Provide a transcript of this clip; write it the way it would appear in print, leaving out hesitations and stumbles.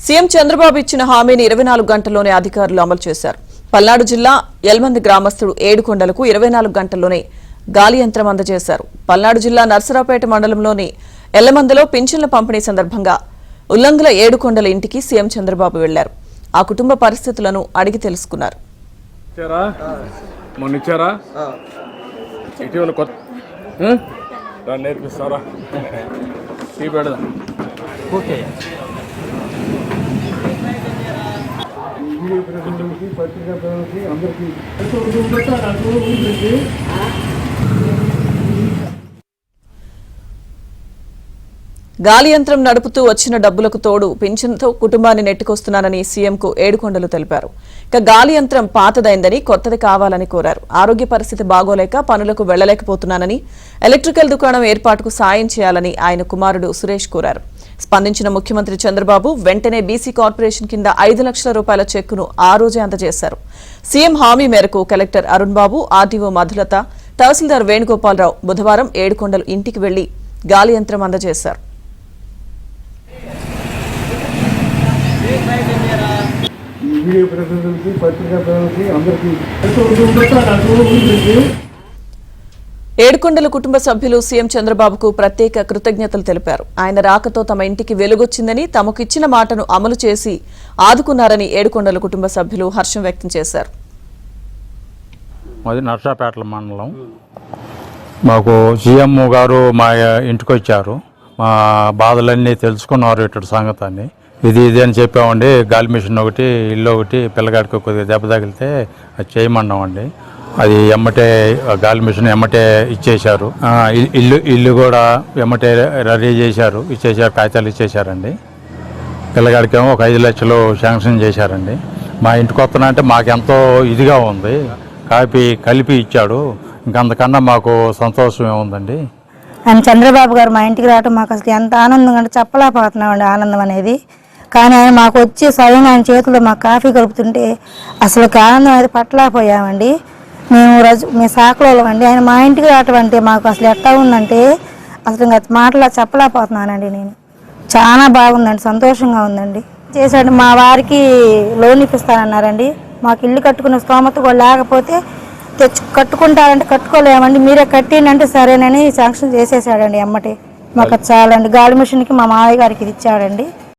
CM Chandrababu ఇచ్చిన హామీని 24 గంటల్లోనే అధికారులు అమలు చేశారు. పల్నాడు జిల్లా యల్మంది గ్రామస్తుడు ఏడుకొండలకు 24 గంటల్లోనే గాలి యంత్రం అందజేశారు. పల్నాడు జిల్లా నర్సరావుపేట మండలంలోని ఎల్లమందలో పింఛన్ల పంపిణీ సందర్భంగా ఉల్లంగుల ఏడుకొండల ఇంటికి సీఎం చంద్రబాబు వెళ్లారు. ఆ కుటుంబ పరిస్థితులను అడిగి తెలుసుకున్నారు. గాలి యంత్రం నడుపుతూ వచ్చిన డబ్బులకు తోడు పింఛన్తో కుటుంబాన్ని నెట్టుకొస్తున్నానని సీఎంకు ఏడుకొండలు తెలిపారు. ఇక గాలి యంత్రం పాతదైందని కొత్తది కావాలని కోరారు. ఆరోగ్య పరిస్థితి బాగోలేక పనులకు వెళ్లలేకపోతున్నానని, ఎలక్ట్రికల్ దుకాణం ఏర్పాటుకు సాయం చేయాలని ఆయన కుమారుడు సురేష్ కోరారు. స్పందించిన ముఖ్యమంత్రి చంద్రబాబు వెంటనే బీసీ కార్పొరేషన్ కింద 5 లక్షల రూపాయల చెక్కును ఆ రోజే అందజేశారు. సీఎం హామీ మేరకు కలెక్టర్ అరుణ్ బాబు, ఆర్టీఓ మధులత, తహసీల్దార్ వేణుగోపాలరావు బుధవారం ఏడుకొండలు ఇంటికి వెళ్లి గాలి యంత్రం అందజేశారు. ఏడుకొండల కుటుంబ సభ్యులు సీఎం చంద్రబాబుకు ప్రత్యేక కృతజ్ఞతలు తెలిపారు. ఆయన రాకతో తమ ఇంటికి వెలుగొచ్చిందని, తమకు ఇచ్చిన మాటను అమలు చేసి ఆదుకున్నారని ఏడుకొండల కుటుంబ సభ్యులు హర్షం వ్యక్తం చేశారు. మాది నర్సాపేట మండలం. మాకు సీఎం గారు మా ఇంటికి వచ్చారు. మా బాధలన్నీ తెలుసుకున్నారు. ఇటు సంగతాన్ని ఇది అని చెప్పామండి. గాలి మిషన్ ఒకటి, ఇల్లు ఒకటి, పిల్లగాడికి కొద్దిగా దెబ్బ తగిలితే అది చేయమన్నామండి. అది ఎమ్మటే గాలి మిషన్ ఎమ్మటే ఇచ్చేశారు. ఇల్లు కూడా ఎమ్మటే రెడీ చేశారు, ఇచ్చేశారు, కాగితాలు ఇచ్చేశారండి. పిల్లగాడికేమో ఒక 5 లక్షలు శాంక్షన్ చేశారండి. మా ఇంటికి వస్తున్నా అంటే మాకెంతో ఇదిగా ఉంది. కలిపి ఇచ్చాడు. ఇంకంతకన్నా మాకు సంతోషం ఏముందండి. ఆయన చంద్రబాబు గారు మా ఇంటికి రావటం మాకు అసలు ఎంత ఆనందంగా అంటే చెప్పలేకపోతున్నామండి ఆనందం అనేది. కానీ ఆయన మాకు వచ్చి స్వయంగా ఆయన చేతిలో మాకు కాఫీ కలుపుతుంటే అసలు ఆనందం అనేది పట్టలేకపోయామండి. మేము సాకులో అండి. ఆయన మా ఇంటికి రావటం అంటే మాకు అసలు ఎట్లా ఉందంటే అసలు ఇంకా మాటలా చెప్పలేకపోతున్నానండి. నేను చాలా బాగుందండి, సంతోషంగా ఉందండి. చేశాడు. మా వారికి లోన్ ఇప్పిస్తానన్నారండి. మాకు ఇల్లు కట్టుకునే స్తోమత కూడా లేకపోతే కట్టుకుంటారంటే కట్టుకోలేమండి, మీరే కట్టిండి అంటే సరేనని శాంక్షన్ చేసేసాడండి ఎమ్మటే. మాకు చాలండి. గాలి మిషన్కి మా మావయ్య గారికి ఇది ఇచ్చాడండి.